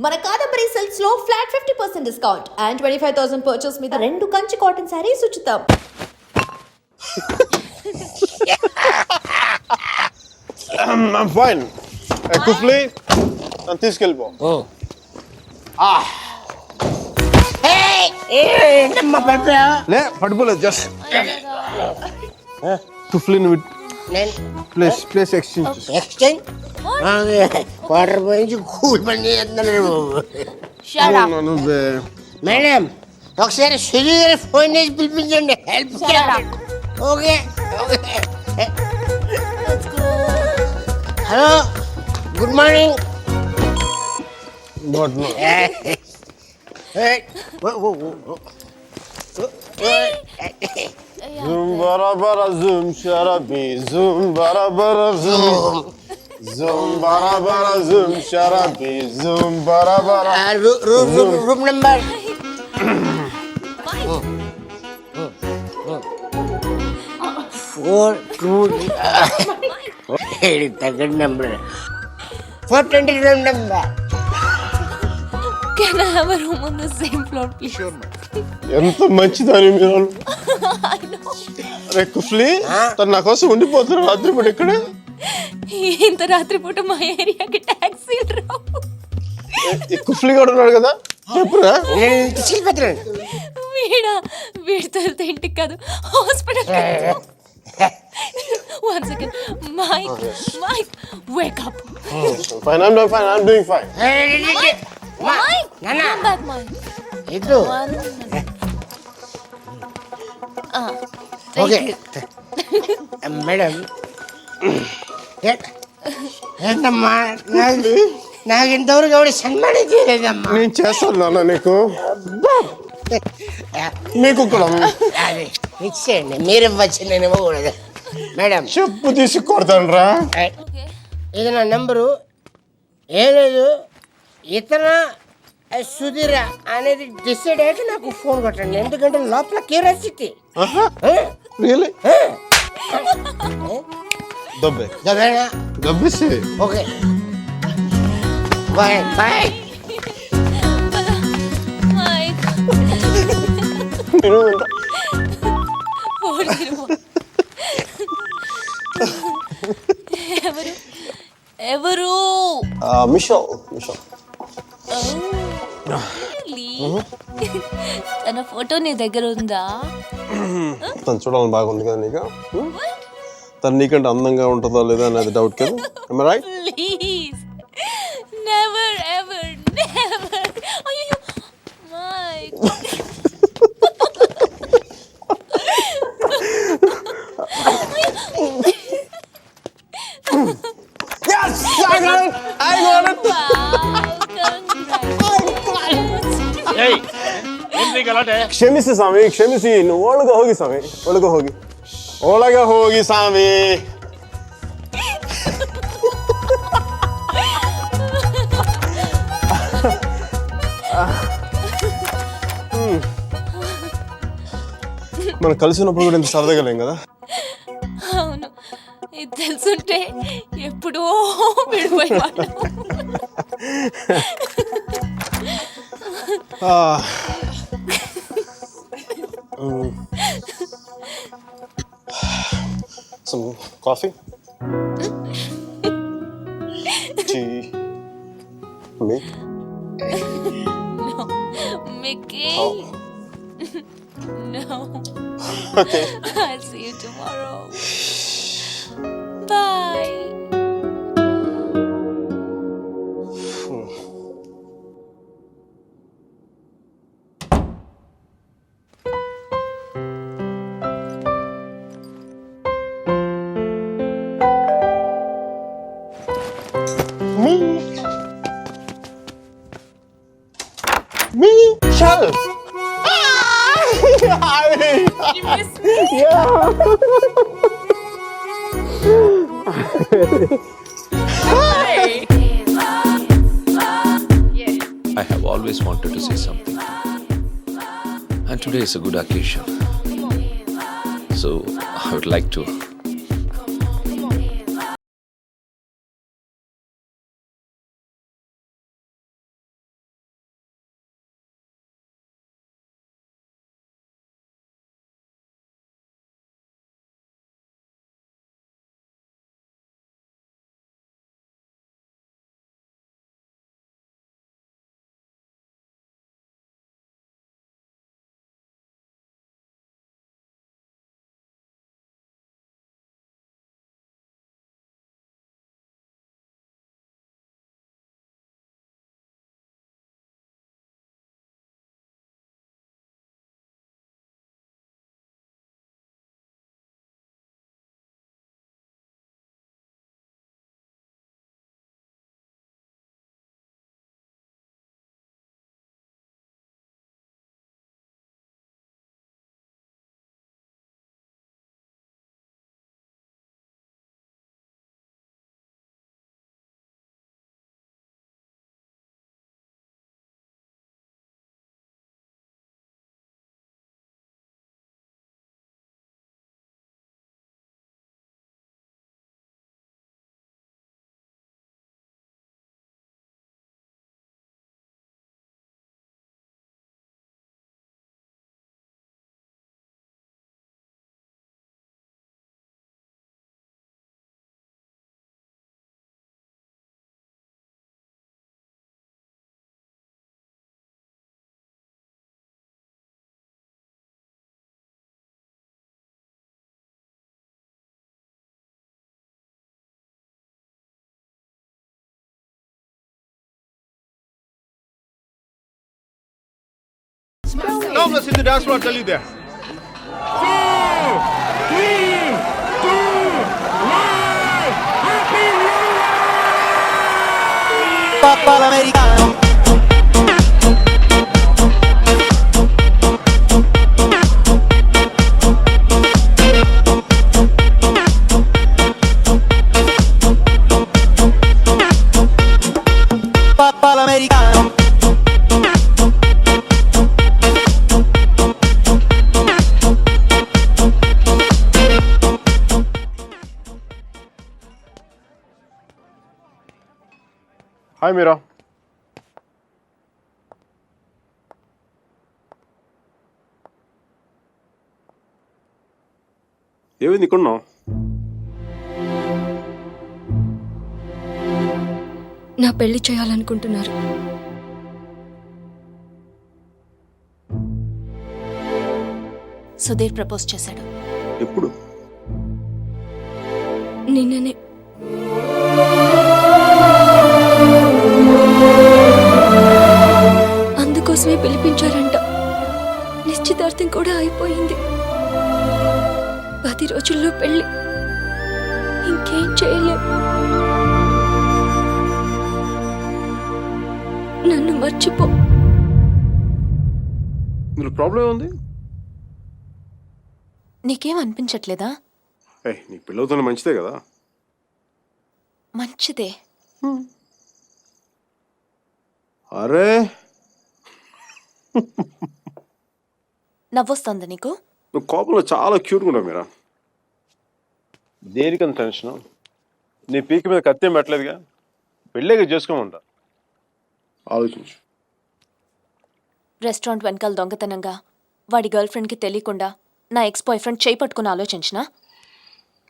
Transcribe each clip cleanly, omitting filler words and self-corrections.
మన కాదంబరి సిల్క్స్ లో flat 50% discount and 25,000 purchase మీద 2 కంచి కాటన్ సారీస్ ఉచితం. I'm fine. Kufli, నన్ను తీసుకెళ్ళిపో. లే పట్టుకోలేదు జస్ట్ కుఫ్లీని ప్లేస్ ఎక్స్చేంజ్ వాటర్ పోయించి కూల్ పని చేస్తున్నాను. నువ్వే మేడం ఒకసారి సుజీ గారి ఫోన్ చేసి పిలిపించండి. Help okay okay. Hello good morning. Zoom bara bara zoom sharabi zoom bara bara zoom zoom bara bara zoom sharabi zoom bara bara room number 4 తగ్గ number 420 room number. Can I have a room on the same floor, please? Sure, ma'am. ఎంత మంచిదని మీరు. అరే కుఫ్లీ తను నా కోసం ఉండిపోతారు రాత్రి పూట ఇక్కడ. ఇంత రాత్రి పూట మా ఏరియాకి టాక్సీ రావు. ఈ కుఫ్లీ కూడా ఉన్నాడు కదా చెప్పురా. వీడితో ఇంటికి కాదు hospital. One second. Mike, wake up. Fine, I'm doing fine. Mike, come back, Mike. ఇటు ఓకే మేడం. ఏంటమ్మా నాకు ఇంతవరకు ఎవరు సన్మానం చేయలేదమ్మా. నేను చేస్తాను నాన్న నీకు మీకు కూడా అది ఇచ్చేయండి. మీరు ఇవ్వచ్చు, నేను ఇవ్వకూడదు మేడం. చెప్పు తీసి కొడతాను రా. ఇది నా నెంబరు. ఏం లేదు, ఇతర సుధీర అనేది డిసైడ్ అయ్యాక నాకు ఫోన్ కొట్టండి. ఎందుకంటే లోపల క్యూరియాసిటీ. దబ్బేసి ఓకే బాయ్ బాయ్. Mike. ఎవరు మిషో తన ఫోటో నీ దగ్గర ఉందా? తను చూడాలని బాగుంది కదా నీకు. తను నీకంటే అందంగా ఉంటుందో లేదా అనేది డౌట్ కదా. Right please never ever never. అయ్యో mic. Yes, I got it. ಕ್ಷಮಿಸಿ ಸ್ವಾಮಿ, ಕ್ಷಮಿಸಿ. ಇನ್ನು ಒಳಗೆ ಹೋಗಿ ಸ್ವಾಮಿ, ಒಳಗೆ ಹೋಗಿ ಸ್ವಾಮಿ. మనం కలిసినప్పుడు కూడా ఇంత సరదాగా లేం కదా. అవును, ఇది తెలుసుంటే ఎప్పుడో విడిపోయేవాళ్ళం. Some coffee? Tea? Me? No, Mickey. Oh. No. Okay. I'll see you tomorrow. Bye. Me? Shall? You missed me. Yeah. I have always wanted to say something. And today is a good occasion. So I would like to Come, let's hit the dance floor. I'll tell you there. Papa l'americano. Papa l'americano. Hi, Mira. ఏమైంది ఇక్కడ ఉన్నావు? నా పెళ్లి చేయాలనుకుంటున్నారు. Sudheer propose చేశాడు. ఎప్పుడు? నిన్ననే. అందుకోసమే పిలిపించారంట. నిశ్చితార్థం కూడా అయిపోయింది. 10 రోజుల్లో పెళ్లి. ఇంకేం చేయలేం. నన్ను మర్చిపో. ఇందులో ప్రాబ్లం ఏముంది? నీకేం అనిపించట్లేదా? నీ పిల్లలతో మంచిదే కదా. మంచిదే. అరే నవ్వొస్తుందా నీకు? నువ్వు కోపంలో చాలా క్యూట్గా ఉన్నావు మీరా. దేనికంత టెన్షన్? నీ పీక మీద కత్తి ఏం పెట్టలేదుగా. పెళ్ళేగా చేసుకోమంటా. ఆలోచించు. రెస్టారెంట్ వెనకాల దొంగతనంగా వాడి గర్ల్ ఫ్రెండ్కి తెలియకుండా నా ఎక్స్ బాయ్ ఫ్రెండ్ చేయి పట్టుకుని ఆలోచించినా?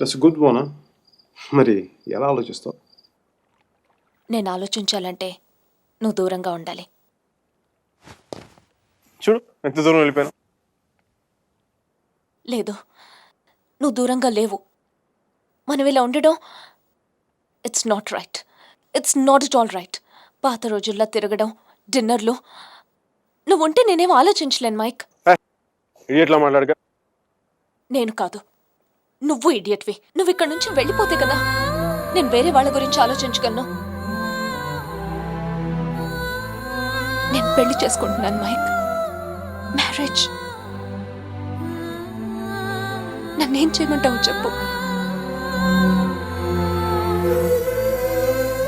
దట్స్ గుడ్ బోనా. మరి ఎలా ఆలోచిస్తావు? నేను ఆలోచించాలంటే నువ్వు దూరంగా ఉండాలి. చూడు ఎంత దూరం వెళ్ళిపోయాను. లేదు, నువ్వు దూరంగా లేవు. మనం ఇలా ఉండడం it's not right. It's not it all right. పాత రోజుల్లో తిరగడం, డిన్నర్లు. నువ్వు ఉంటే నేనేం ఆలోచించలేను మైక్. ఇడియట్లా మాట్లాడగా. నేను కాదు, నువ్వు ఇడియట్వి. నువ్వు ఇక్కడ నుంచి వెళ్ళిపోతే కదా నేను వేరే వాళ్ళ గురించి ఆలోచించగలను. నేను పెళ్లి చేసుకుంటున్నాను మైక్. మ్యారేజ్. నన్నేం చేయమంటావు చెప్పు.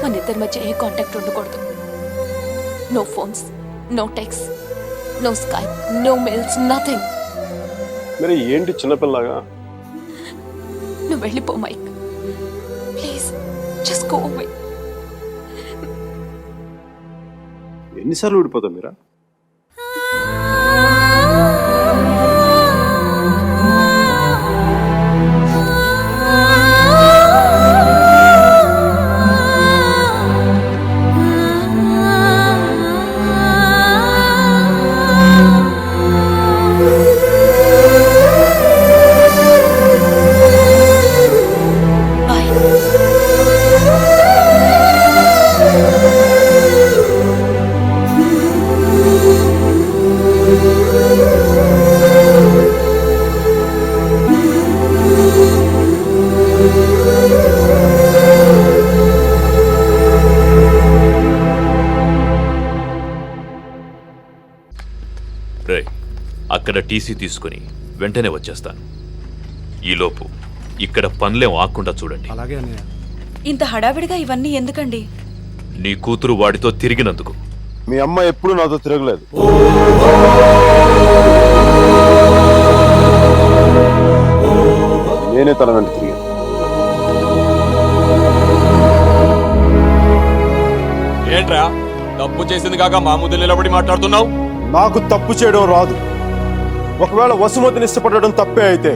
మన ఇద్దరి మధ్య ఏ కాంటాక్ట్ ఉండకూడదు. No phones, no text, no Skype, no mails, nothing. మరి ఏంటి చిన్నపిల్లగా? నువ్వు వెళ్ళిపో Mike. Please just go away. ఎన్నిసార్లు విడిపోతావు మీరా? అక్కడ టీసీ తీసుకుని వెంటనే వచ్చేస్తాను. ఈలోపు ఇక్కడ పనులేం ఆకుండా చూడండి. ఇంత హడావిడిగా ఇవన్నీ ఎందుకండి? నీ కూతురు వాడితో తిరిగినందుకు. మీ అమ్మ ఎప్పుడు నాతో తిరగలేదు. నేనే తన వెంట తిరిగాను. ఏంట్రా తప్పు చేసింది కాక మా ముందు నిలబడి మాట్లాడుతున్నావు? నాకు తప్పు చేయడం రాదు. ఒకవేళ వసుమతిని ఇష్టపడడం తప్పే అయితే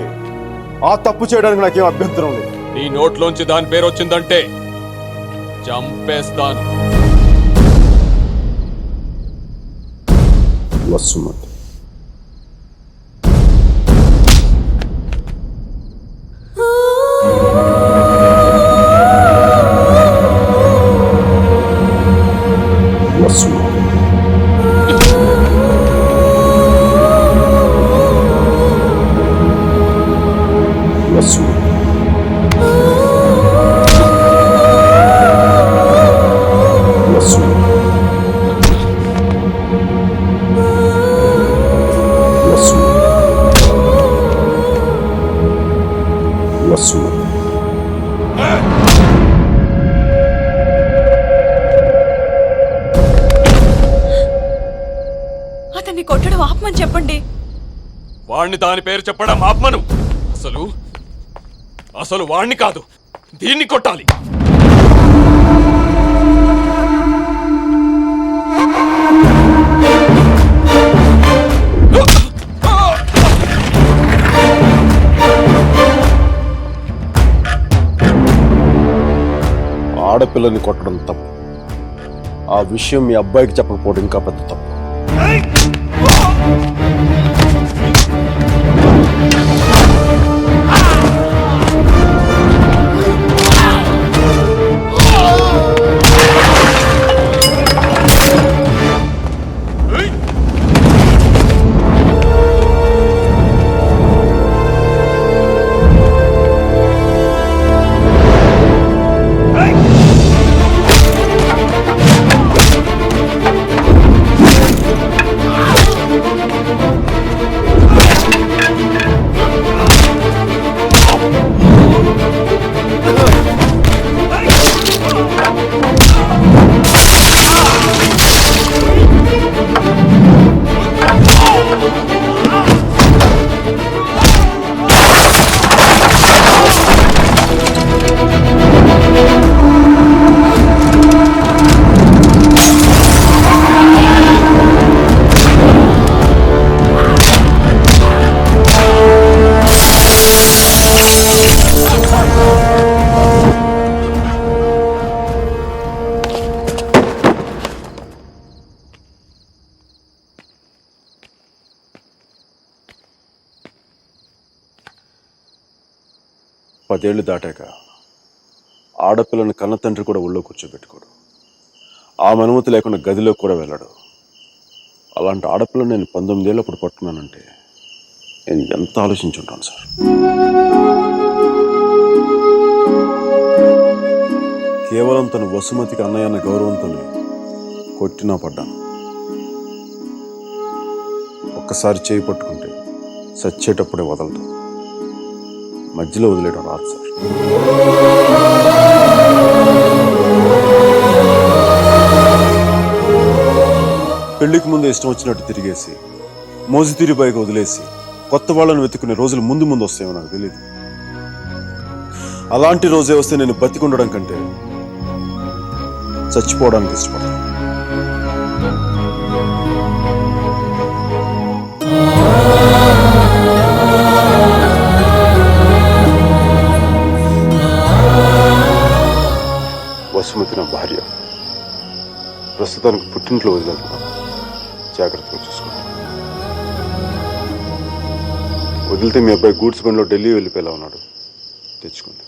ఆ తప్పు చేయడానికి నాకేం అభ్యంతరం లేదు. నీ నోట్లోంచి దాని పేరు వచ్చిందంటే చంపేస్తాను. వసుమతి వసుమతి వసు వసు వసు వసు అతన్ని కొట్టడం ఆపమని చెప్పండి. వాణ్ణి దాని పేరు చెప్పడం ఆత్మను. అసలు వాణ్ణి కాదు, దీన్ని కొట్టాలి. ఆడపిల్లని కొట్టడం తప్పు. ఆ విషయం మీ అబ్బాయికి చెప్పకపోవడం ఇంకా పెద్ద తప్పు. పదేళ్లు దాటాక ఆడపిల్లని కన్న తండ్రి కూడా ఒళ్ళో కూర్చోబెట్టుకోడు. ఆమె అనుమతి లేకుండా గదిలో కూడా వెళ్ళాడు. అలాంటి ఆడపిల్లని నేను 19 ఏళ్ళప్పుడు పట్టుకున్నానంటే నేను ఎంత ఆలోచించుంటాను సార్. కేవలం తన వసుమతికి అన్నయ్య అన్న గౌరవంతోనే కొట్టినా పడ్డాను. ఒక్కసారి చేయి పట్టుకుంటే చచ్చేటప్పుడే వదలదు. మధ్యలో వదిలేయడం రాదు సార్. పెళ్లికి ముందు ఇష్టం వచ్చినట్టు తిరిగేసి మోజుతీరి పైకి వదిలేసి కొత్త వాళ్ళని వెతుకునే రోజులు ముందు ముందు వస్తాయో నాకు తెలియదు. అలాంటి రోజే వస్తే నేను బతికుండడం కంటే చచ్చిపోవడానికి ఇష్టపడతాను. వసుమతి నా భార్య. ప్రస్తుతానికి పుట్టింట్లో వదిలేస్తున్నాను. జాగ్రత్తగా చూసుకోండి. వదిలితే మీ అబ్బాయి గూడ్స్ బండిలో ఢిల్లీ వెళ్ళిపోయేలా ఉన్నాడు. తెచ్చుకోండి.